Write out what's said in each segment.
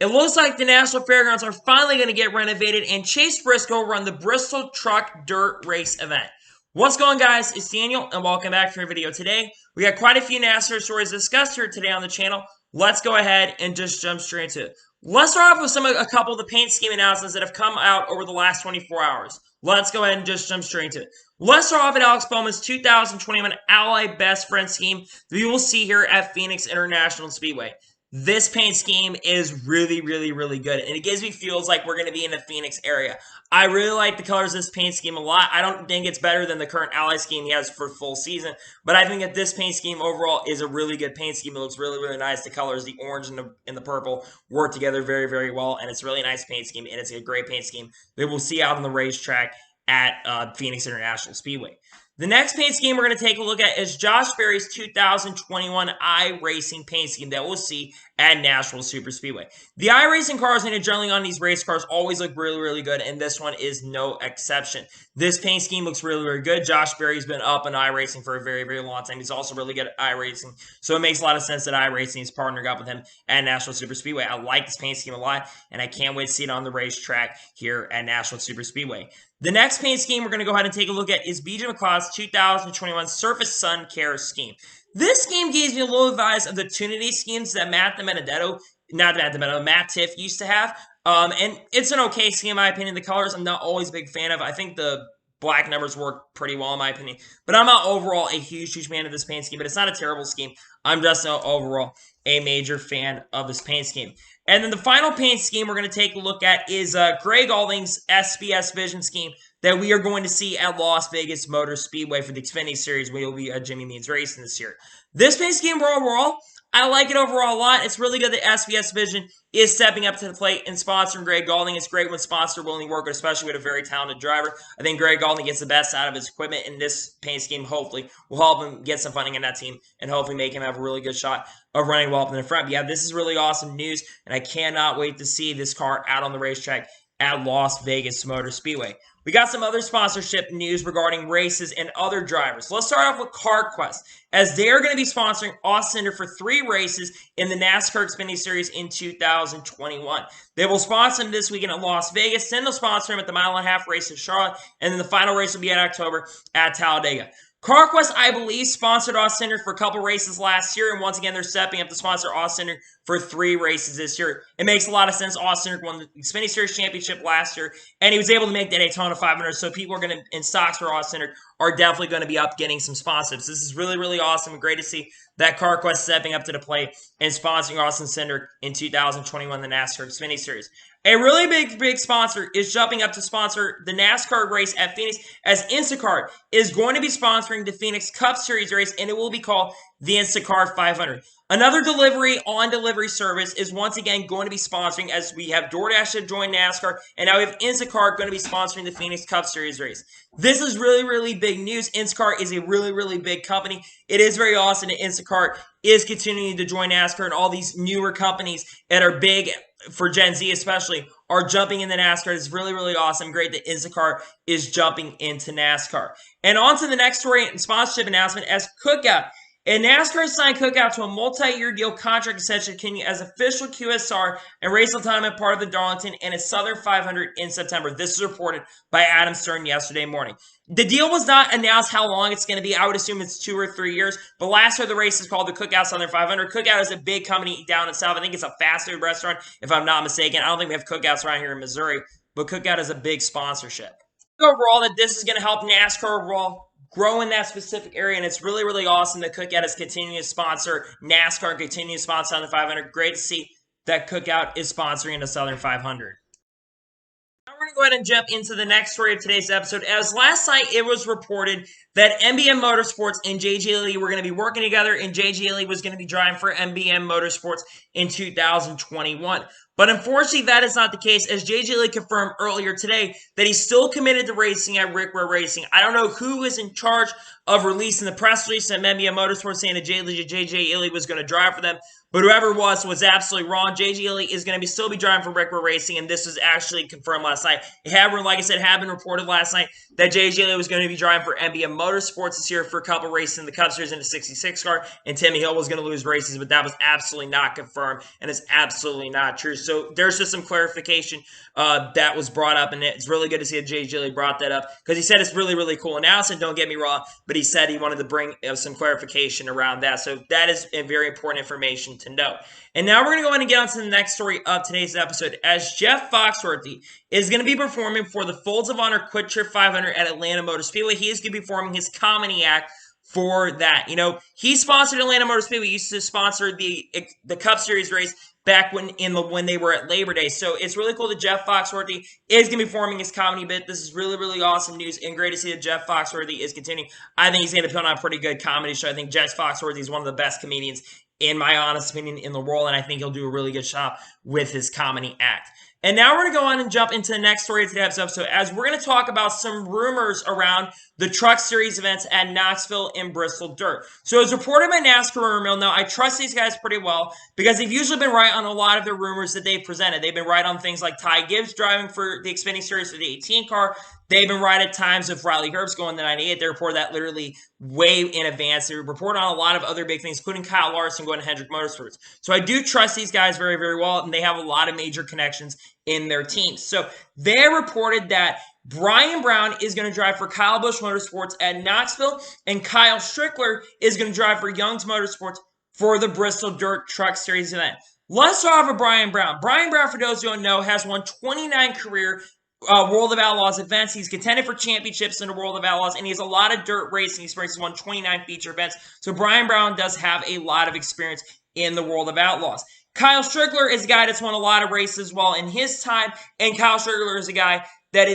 It looks like the Nashville Fairgrounds are finally going to get renovated, and Chase Briscoe will run the Bristol Truck Dirt Race event. What's going on, guys? It's Daniel, and welcome back to our video today. We got quite a few NASCAR stories discussed here today on the channel. Let's go ahead and just jump straight into it. Let's start off with a couple of the paint scheme announcements that have come out over the last 24 hours. Let's go ahead and just jump straight into it. Let's start off with Alex Bowman's 2021 Ally Best Friend scheme that you will see here at Phoenix International Speedway. This paint scheme is really good, and it gives me feels like we're going to be in the Phoenix area. I really like the colors of this paint scheme a lot. I don't think it's better than the current Ally scheme he has for full season, but I think that this paint scheme overall is a really good paint scheme. It looks really nice. The colors, the orange and the purple, work together very well, and it's a really nice paint scheme, and it's a great paint scheme that we'll see out on the racetrack at Phoenix International Speedway. The next paint scheme we're going to take a look at is Josh Berry's 2021 iRacing paint scheme that we'll see at Nashville Superspeedway. The iRacing cars and generally on these race cars always look really good, and this one is no exception. This paint scheme looks really good. Josh Berry's been up in iRacing for a very long time. He's also really good at iRacing, so it makes a lot of sense that iRacing is partnering up with him at Nashville Superspeedway. I like this paint scheme a lot, and I can't wait to see it on the racetrack here at Nashville Superspeedway. The next paint scheme we're going to go ahead and take a look at is Mcclosk's 2021 Surface Sun Care scheme. This scheme gives me a little advice of the Tunity schemes that Matt Tiff used to have. And it's an okay scheme in my opinion. The colors I'm not always a big fan of. I think the black numbers work pretty well in my opinion. But I'm not overall a huge fan of this paint scheme. But it's not a terrible scheme. I'm just not overall a major fan of this paint scheme. And then the final paint scheme we're going to take a look at is Greg Alding's SBS Vision scheme that we are going to see at Las Vegas Motor Speedway for the Xfinity Series. We will be Jimmy Means racing this year. This paint scheme overall, I like it overall a lot. It's really good that SBS Vision is stepping up to the plate and sponsoring Greg Galding. It's great when sponsors are willing to work with, especially with a very talented driver. I think Greg Galding gets the best out of his equipment, and this paint scheme hopefully will help him get some funding in that team and hopefully make him have a really good shot of running well up in the front. But yeah, this is really awesome news, and I cannot wait to see this car out on the racetrack at Las Vegas Motor Speedway. We got some other sponsorship news regarding races and other drivers. Let's start off with CarQuest, as they are going to be sponsoring Austin for 3 races in the NASCAR Xfinity Series in 2021. They will sponsor him this weekend at Las Vegas, then they'll sponsor him at the mile-and-a-half race in Charlotte, and then the final race will be in October at Talladega. CarQuest, I believe, sponsored Austin for a couple races last year, and once again, they're stepping up to sponsor Austin for 3 races this year. It makes a lot of sense. Austin won the Xfinity Series Championship last year, and he was able to make that Daytona 500, so people are going to, in stocks for Austin, are definitely going to be up getting some sponsorships. This is really awesome and great to see that CarQuest stepping up to the plate and sponsoring Austin Cindric in 2021, the NASCAR Xfinity Series. A really big sponsor is jumping up to sponsor the NASCAR race at Phoenix, as Instacart is going to be sponsoring the Phoenix Cup Series race, and it will be called the Instacart 500. Another on-delivery service is once again going to be sponsoring, as we have DoorDash to join NASCAR, and now we have Instacart going to be sponsoring the Phoenix Cup Series race. This is really big news. Instacart is a really big company. It is very awesome that Instacart is continuing to join NASCAR, and all these newer companies that are big for Gen Z especially are jumping into NASCAR. It's really awesome. Great that Instacart is jumping into NASCAR. And on to the next story and sponsorship announcement, as Cookout. And NASCAR signed Cookout to a multi-year deal contract extension continue as official QSR and race autonomy part of the Darlington and its Southern 500 in September. This is reported by Adam Stern yesterday morning. The deal was not announced how long it's going to be. I would assume it's 2 or 3 years. But last year, the race is called the Cookout Southern 500. Cookout is a big company down in the South. I think it's a fast food restaurant, if I'm not mistaken. I don't think we have Cookouts around here in Missouri, but Cookout is a big sponsorship. Overall, that this is going to help NASCAR overall grow in that specific area, and it's really awesome that Cookout is continuing to sponsor NASCAR and continue to sponsor Southern 500. Great to see that Cookout is sponsoring the Southern 500. Now we're going to go ahead and jump into the next story of today's episode. As last night, it was reported that MBM Motorsports and JJ Lee were going to be working together, and JJ Lee was going to be driving for MBM Motorsports in 2021. But unfortunately, that is not the case, as JJ Lee confirmed earlier today that he's still committed to racing at Rick Ware Racing. I don't know who is in charge of releasing the press release at MBM Motorsports saying that JJ Lee was going to drive for them, but whoever it was absolutely wrong. JJ Lee is going to still be driving for Rick Ware Racing, and this was actually confirmed last night. It had, like I said, had been reported last night that JJ Lee was going to be driving for MBM Motorsports this year for a couple races in the Cup Series in the 66 car, and Timmy Hill was going to lose races, but that was absolutely not confirmed, and it's absolutely not true. Series. So there's just some clarification that was brought up, and it's really good to see that Jay Gilly brought that up because he said it's really, really cool announcement. Don't get me wrong, but he said he wanted to bring some clarification around that. So that is a very important information to know. And now we're going to go ahead and get on to the next story of today's episode, as Jeff Foxworthy is going to be performing for the Folds of Honor Quick Trip 500 at Atlanta Motor Speedway. He is going to be performing his comedy act for that. You know, he sponsored Atlanta Motor Speedway. He used to sponsor the Cup Series race back when they were at Labor Day. So it's really cool that Jeff Foxworthy is going to be performing his comedy bit. This is really, really awesome news, and great to see that Jeff Foxworthy is continuing. I think he's going to put on a pretty good comedy show. I think Jeff Foxworthy is one of the best comedians, in my honest opinion, in the world, and I think he'll do a really good job with his comedy act. And now we're going to go on and jump into the next story of today's episode, as we're going to talk about some rumors around the Truck Series events at Knoxville and Bristol Dirt. So as reported by NASCAR Rumor Mill, now I trust these guys pretty well because they've usually been right on a lot of the rumors that they've presented. They've been right on things like Ty Gibbs driving for the Xfinity Series for the 18 car. They've been right at times of Riley Herbst going to 98. They reported that literally way in advance. They report on a lot of other big things, including Kyle Larson going to Hendrick Motorsports. So I do trust these guys very, very well, and they have a lot of major connections in their teams. So they reported that Brian Brown is going to drive for Kyle Busch Motorsports at Knoxville, and Kyle Strickler is going to drive for Young's Motorsports for the Bristol Dirt Truck Series event. Let's start off with Brian Brown. Brian Brown, for those who don't know, has won 29 career World of Outlaws events. He's contended for championships in the World of Outlaws, and he has a lot of dirt racing experience. He's won 29 feature events. So Brian Brown does have a lot of experience in the World of Outlaws. Kyle Strickler is a guy that's won a lot of races as well in his time, and Kyle Strickler is a guy that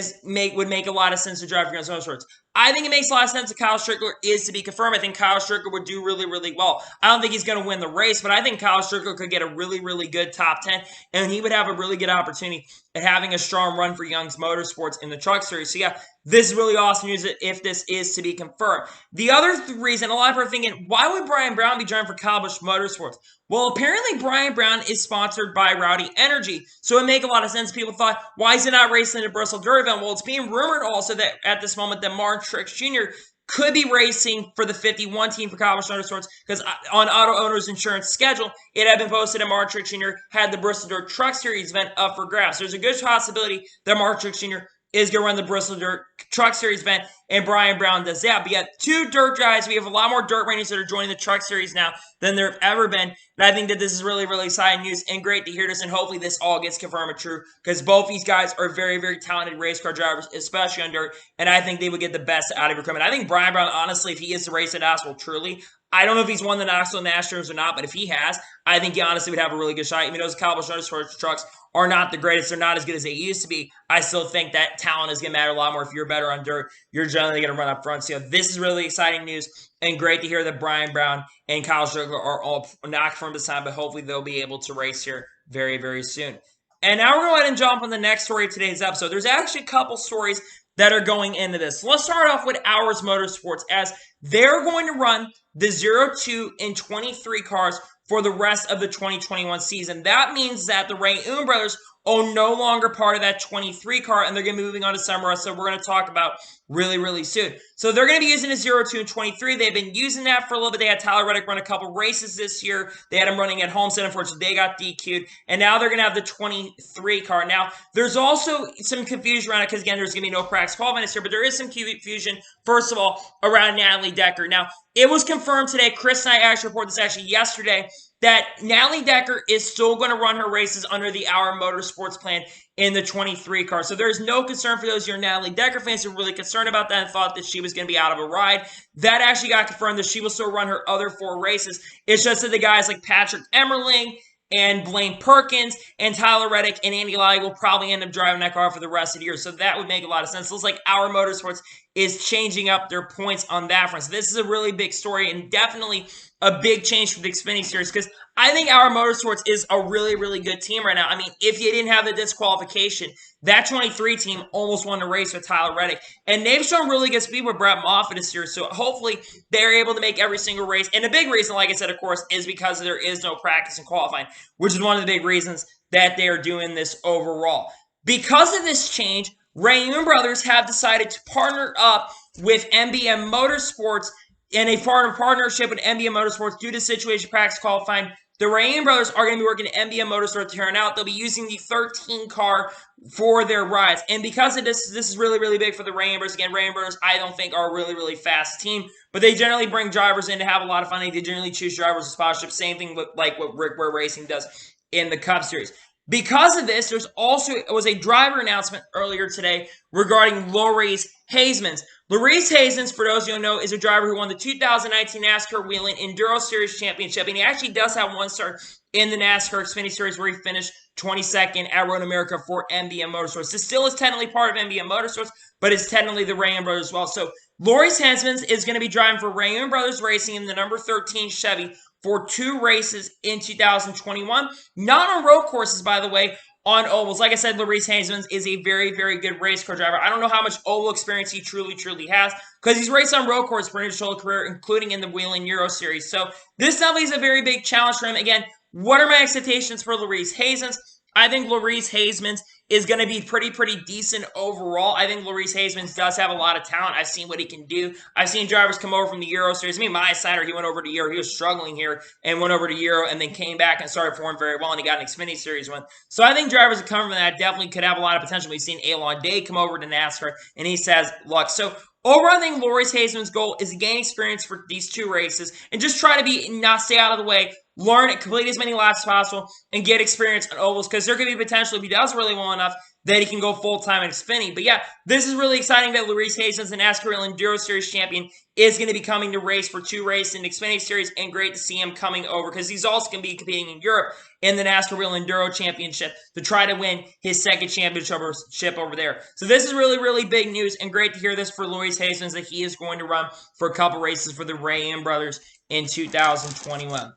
would make a lot of sense to drive for Young's Motorsports. I think it makes a lot of sense that Kyle Strickler is to be confirmed. I think Kyle Strickler would do really, really well. I don't think he's going to win the race, but I think Kyle Strickler could get a really, really good top 10, and he would have a really good opportunity at having a strong run for Young's Motorsports in the Truck Series. So yeah, this is really awesome news if this is to be confirmed. The other reason, a lot of people are thinking, why would Brian Brown be driving for Kyle Busch Motorsports? Well, apparently Brian Brown is sponsored by Rowdy Energy, so it makes a lot of sense. People thought, why is he not racing in the Bristol Dirt event? Well, it's being rumored also that at this moment that Martin Truex Jr. could be racing for the 51 team for Kyle Busch Motorsports, because on Auto Owners Insurance schedule, it had been posted that Martin Truex Jr. had the Bristol Dirt Truck Series event up for grabs. There's a good possibility that Martin Truex Jr. is going to run the Bristol Dirt Truck Series event, and Brian Brown does that. But yet, two dirt guys. We have a lot more dirt racers that are joining the Truck Series now than there have ever been. And I think that this is really, really exciting news and great to hear this. And hopefully this all gets confirmed and true, because both these guys are very, very talented race car drivers, especially on dirt. And I think they would get the best out of recruitment. I think Brian Brown, honestly, if he is to race at Knoxville, truly, I don't know if he's won the Knoxville Nationals or not, but if he has, I think he honestly would have a really good shot. Even though those Kyle Busch Motorsports trucks are not the greatest, they're not as good as they used to be, I still think that talent is going to matter a lot more. If you're better on dirt, you're generally going to run up front. So this is really exciting news, and great to hear that Brian Brown and Kyle Strickler are all not confirmed this time, but hopefully they'll be able to race here very, very soon. And now we're going to go ahead and jump on the next story of today's episode. There's actually a couple stories that are going into this. So let's start off with Hours Motorsports, as they're going to run the 02 and 23 cars for the rest of the 2021 season. That means that the Ray Oom brothers are no longer part of that 23 car, and they're going to be moving on to Summer, so we're going to talk about really, really soon. So they're going to be using a 02 and 23. They've been using that for a little bit. They had Tyler Reddick run a couple races this year. They had him running at Homestead. Unfortunately, they got DQ'd, and now they're going to have the 23 car. Now, there's also some confusion around it, because, again, there's going to be no practice qualifying this year, but there is some confusion, first of all, around Natalie Decker. Now, it was confirmed today. Chris and I actually reported this actually yesterday, that Natalie Decker is still going to run her races under the Hour Motorsports plan in the 23 car. So there's no concern for those of your Natalie Decker fans who are really concerned about that and thought that she was going to be out of a ride. That actually got confirmed that she will still run her other 4 races. It's just that the guys like Patrick Emmerling and Blaine Perkins and Tyler Reddick and Andy Lally will probably end up driving that car for the rest of the year. So that would make a lot of sense. It looks like Hour Motorsports is changing up their points on that front. So this is a really big story, and definitely a big change for the Xfinity Series, because I think Hour Motorsports is a really, really good team right now. I mean, if you didn't have the disqualification, that 23 team almost won the race with Tyler Reddick. And they've shown really good speed with Brett Moffitt this year, so hopefully they're able to make every single race. And a big reason, like I said, of course, is because there is no practice and qualifying, which is one of the big reasons that they are doing this overall. Because of this change, Ray Oom brothers have decided to partner up with MBM Motorsports in a partnership with MBM Motorsports due to situation practice qualifying the Rayan brothers are going to be working at MBM Motorsports here on out. They'll be using the 13 car for their rides. And because of this is really, really big for the Rayan brothers. Again, Rayan brothers, I don't think are a really, really fast team, but they generally bring drivers in to have a lot of fun. They generally choose drivers with sponsorship. Same thing with like what Rick Ware Racing does in the Cup Series. Because of this, was a driver announcement earlier today regarding Loris Haismans. Loris Haismans, for those who don't know, is a driver who won the 2019 NASCAR Whelen Enduro Series Championship, and he actually does have one start in the NASCAR Xfinity Series where he finished 22nd at Road America for MBM Motorsports. This still is technically part of MBM Motorsports, but it's technically the Rayan brothers as well. So Loris Haismans is going to be driving for Rayan Brothers Racing in the number 13 Chevy for 2 races in 2021. Not on road courses, by the way, on ovals. Like I said, Loris Haismans is a very, very good race car driver. I don't know how much oval experience he truly has because he's raced on road courses for his whole career, including in the Whelen Euro Series. So this definitely is a very big challenge for him. Again, what are my expectations for Loris Haismans? I think Loris Haismans is going to be pretty decent overall. I think Loris Haismans does have a lot of talent. I've seen what he can do. I've seen drivers come over from the Euro Series. I mean, Maya Sider, he went over to Euro. He was struggling here and went over to Euro and then came back and started performing very well, and he got an Xfinity Series win. So I think drivers that come from that definitely could have a lot of potential. We've seen Elon Day come over to NASCAR, and he has luck. So overall, I think Loris Haismans' goal is to gain experience for these 2 races and just try to not stay out of the way, learn it, complete as many laps as possible, and get experience on ovals because there could be potential, if he does really well enough, that he can go full-time in Xfinity. But yeah, this is really exciting that Loris Haismans, the NASCAR Enduro Series champion, is going to be coming to race for 2 races in the Xfinity Series, and great to see him coming over because he's also going to be competing in Europe in the NASCAR Whelen Enduro Championship to try to win his 2nd championship over there. So this is really big news, and great to hear this for Loris Haismans that he is going to run for a couple races for the Rayan brothers in 2021.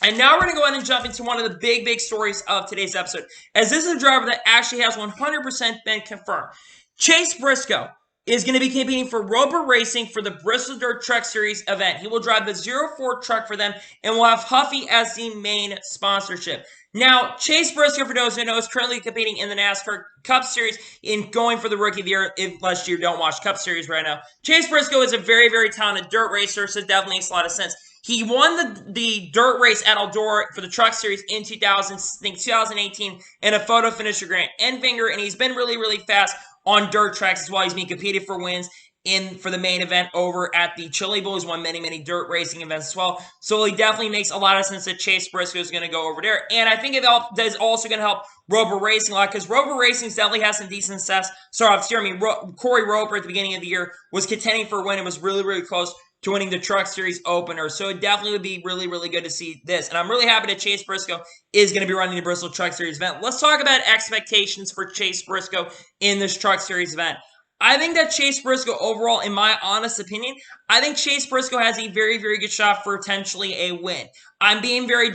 And now we're going to go ahead and jump into one of the big stories of today's episode, as this is a driver that actually has 100% been confirmed. Chase Briscoe is going to be competing for Roper Racing for the Bristol Dirt Truck Series event. He will drive the 04 truck for them and will have Huffy as the main sponsorship. Now, Chase Briscoe, for those who know, is currently competing in the NASCAR Cup Series in going for the Rookie of the Year, unless you don't watch Cup Series right now. Chase Briscoe is a very talented dirt racer, so it definitely makes a lot of sense. He won the dirt race at Eldora for the Truck Series in 2018 in a photo finish for Grant Enfinger, and he's been really fast on dirt tracks as well. He's been competed for wins for the main event over at the Chili Bowl. He's won many dirt racing events as well. So it definitely makes a lot of sense that Chase Briscoe is going to go over there. And I think it is also going to help Roper Racing a lot because Roper Racing definitely has some decent success. Corey Roper at the beginning of the year was contending for a win and was really close to winning the Truck Series opener. So it definitely would be really good to see this. And I'm really happy that Chase Briscoe is going to be running the Bristol Truck Series event. Let's talk about expectations for Chase Briscoe in this Truck Series event. I think that Chase Briscoe overall, in my honest opinion, I think Chase Briscoe has a very good shot for potentially a win. I'm being very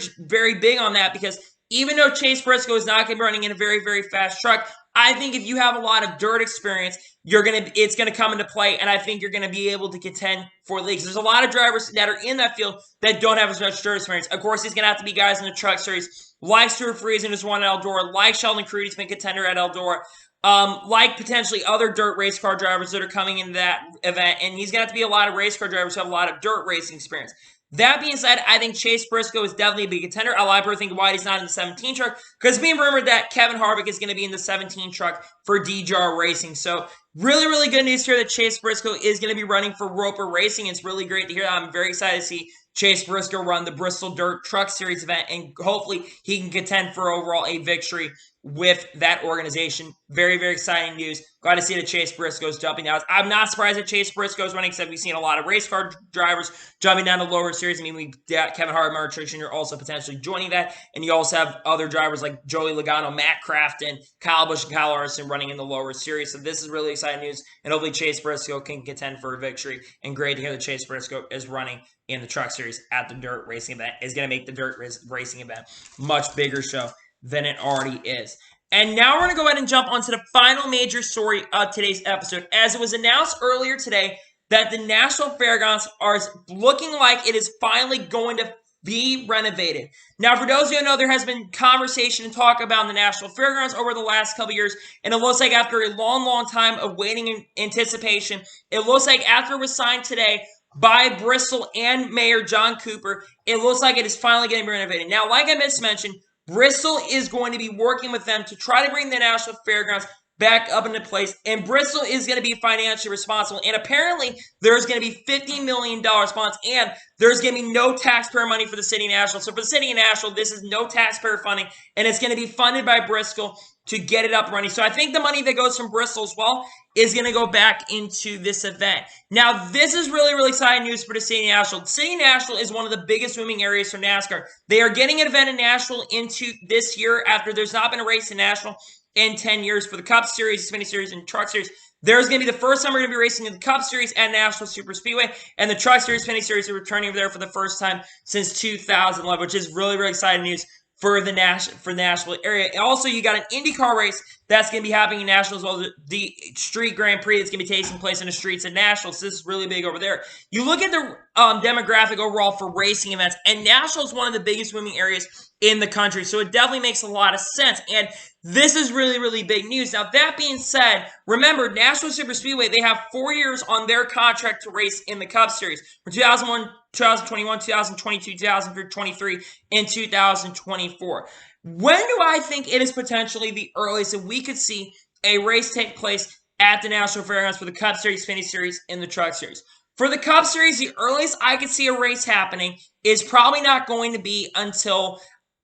big on that because even though Chase Briscoe is not going to be running in a very fast truck, I think if you have a lot of dirt experience, it's going to come into play, and I think you're going to be able to contend for leagues. There's a lot of drivers that are in that field that don't have as much dirt experience. Of course, he's going to have to be guys in the Truck Series, like Stuart Friesen, who's won at Eldora, like Sheldon Creed, who's been contender at Eldora, like potentially other dirt race car drivers that are coming into that event, and he's going to have to be a lot of race car drivers who have a lot of dirt racing experience. That being said, I think Chase Briscoe is definitely a big contender. A lot of people think why he's not in the 17 truck, because it's being rumored that Kevin Harvick is going to be in the 17 truck for DJR Racing. So really good news here that Chase Briscoe is going to be running for Roper Racing. It's really great to hear that. I'm very excited to see Chase Briscoe run the Bristol Dirt Truck Series event, and hopefully he can contend for overall a victory with that organization. Very exciting news. Glad to see that Chase Briscoe is jumping out. I'm not surprised that Chase Briscoe is running, except we've seen a lot of race car drivers jumping down to lower series. I mean, we got Kevin Harvick, Mark Truex Jr. also potentially joining that, and you also have other drivers like Joey Logano, Matt Crafton, Kyle Busch, and Kyle Larson running in the lower series. So this is really exciting news, and hopefully Chase Briscoe can contend for a victory. And great to hear that Chase Briscoe is running in the Truck Series at the Dirt Racing event. Is going to make the Dirt Racing event much bigger show than it already is. And now we're going to go ahead and jump onto the final major story of today's episode. As it was announced earlier today that the Nashville Fairgrounds are looking like it is finally going to be renovated. Now, for those of you who know, there has been conversation and talk about the Nashville Fairgrounds over the last couple years, and it looks like after a long time of waiting and anticipation, it looks like after it was signed today, by Bristol and Mayor John Cooper. It looks like it is finally getting renovated. Now, like I mentioned, Bristol is going to be working with them to try to bring the Nashville Fairgrounds back up into place, and Bristol is going to be financially responsible, and apparently there's going to be $50 million bonds, and there's going to be no taxpayer money for the city of Nashville. So for the city of Nashville, this is no taxpayer funding, and it's going to be funded by Bristol to get it up running. So I think the money that goes from Bristol as well is going to go back into this event. Now, this is really, really exciting news for the city of Nashville. The city of Nashville is one of the biggest booming areas for NASCAR. They are getting an event in Nashville into this year after there's not been a race in Nashville in 10 years for the Cup Series, Xfinity Series, and Truck Series. There's going to be the first time we're going to be racing in the Cup Series at Nashville Super Speedway, and the Truck Series, Xfinity Series are returning over there for the first time since 2011, which is really, really exciting news for the Nashville area. And also, you got an IndyCar race that's going to be happening in Nashville as well as the Street Grand Prix that's going to be taking place in the streets of Nashville. So this is really big over there. You look at the demographic overall for racing events, and Nashville is one of the biggest booming areas in the country. So it definitely makes a lot of sense. And this is really, really big news. Now, that being said, remember, Nashville Super Speedway, they have 4 years on their contract to race in the Cup Series for 2001, 2021, 2022, 2023, and 2024. When do I think it is potentially the earliest that we could see a race take place at the Nashville Fairgrounds for the Cup Series, Xfinity Series, and the Truck Series? For the Cup Series, the earliest I could see a race happening is probably not going to be until,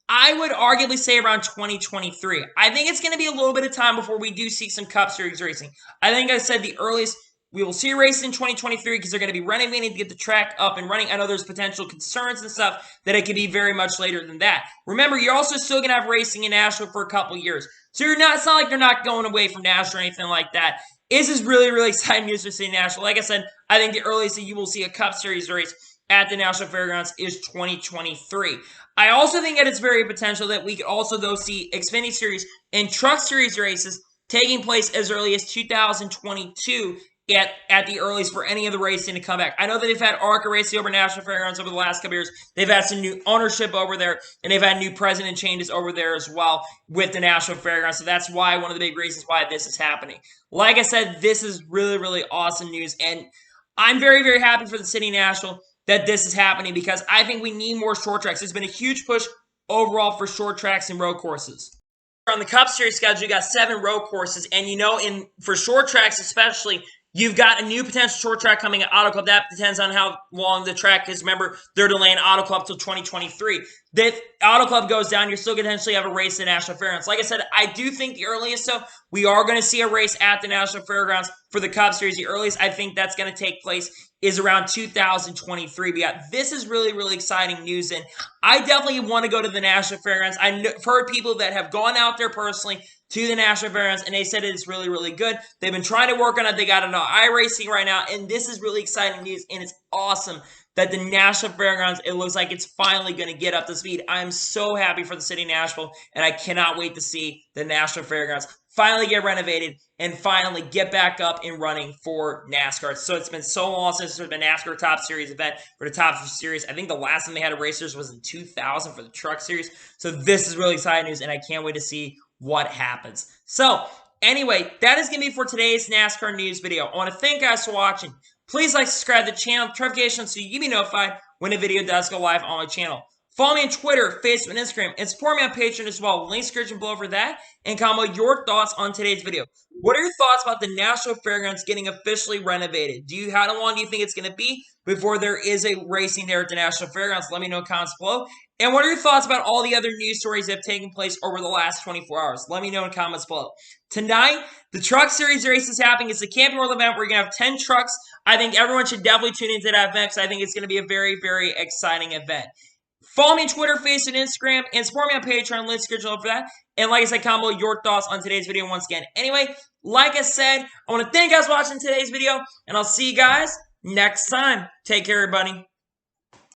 I would arguably say, around 2023. I think it's going to be a little bit of time before we do see some Cup Series racing. I think I said the earliest we will see a race in 2023 because they're going to be renovating to get the track up and running. I know there's potential concerns and stuff that it could be very much later than that. Remember, you're also still going to have racing in Nashville for a couple years. So it's not like they're not going away from Nashville or anything like that. This is really, really exciting news for City Nashville. Like I said, I think the earliest that you will see a Cup Series race at the Nashville Fairgrounds is 2023. I also think that it's very potential that we could also, though, see Xfinity Series and Truck Series races taking place as early as 2022 at the earliest for any of the racing to come back. I know that they've had ARCA racing over Nashville Fairgrounds over the last couple years. They've had some new ownership over there, and they've had new president changes over there as well with the Nashville Fairgrounds. So that's why one of the big reasons why this is happening. Like I said, this is really, really awesome news, and I'm very, very happy for the city of Nashville that this is happening because I think we need more short tracks. There's been a huge push overall for short tracks and road courses. On the Cup Series schedule, you got 7 road courses, and for short tracks especially, you've got a new potential short track coming at Auto Club. That depends on how long the track is. Remember, they're delaying Auto Club till 2023. If Auto Club goes down, you're still going to potentially have a race at Nashville Fairgrounds. Like I said, I do think the earliest, so we are going to see a race at the Nashville Fairgrounds for the Cup Series. The earliest I think that's going to take place is around 2023. But yeah, this is really, really exciting news, and I definitely want to go to the Nashville Fairgrounds. I've heard people that have gone out there personally to the Nashville Fairgrounds, and they said it's really, really good. They've been trying to work on it. They got it on iRacing right now, and this is really exciting news, and it's awesome that the Nashville Fairgrounds, it looks like it's finally going to get up to speed. I'm so happy for the city of Nashville, and I cannot wait to see the Nashville Fairgrounds finally get renovated and finally get back up and running for NASCAR. So it's been so long since there's been a NASCAR Top Series event for the Top Series. I think the last time they had a racers was in 2000 for the Truck Series. So this is really exciting news, and I can't wait to see what happens. So anyway, that is going to be for today's NASCAR news video. I want to thank you guys for watching. Please like, subscribe to the channel, notifications so you can be notified when a video does go live on my channel. Follow me on Twitter, Facebook, and Instagram, and support me on Patreon as well. Links description below for that, and comment your thoughts on today's video. What are your thoughts about the Nashville Fairgrounds getting officially renovated? How long do you think it's going to be before there is a racing there at the Nashville Fairgrounds? Let me know in the comments below. And what are your thoughts about all the other news stories that have taken place over the last 24 hours? Let me know in the comments below. Tonight, the Truck Series race is happening. It's the Camping World event. We're going to have 10 trucks. I think everyone should definitely tune into that event because I think it's going to be a very, very exciting event. Follow me on Twitter, Facebook, and Instagram, and support me on Patreon. Links description for that. And like I said, comment below your thoughts on today's video once again. Anyway, like I said, I want to thank you guys for watching today's video, and I'll see you guys next time. Take care, everybody.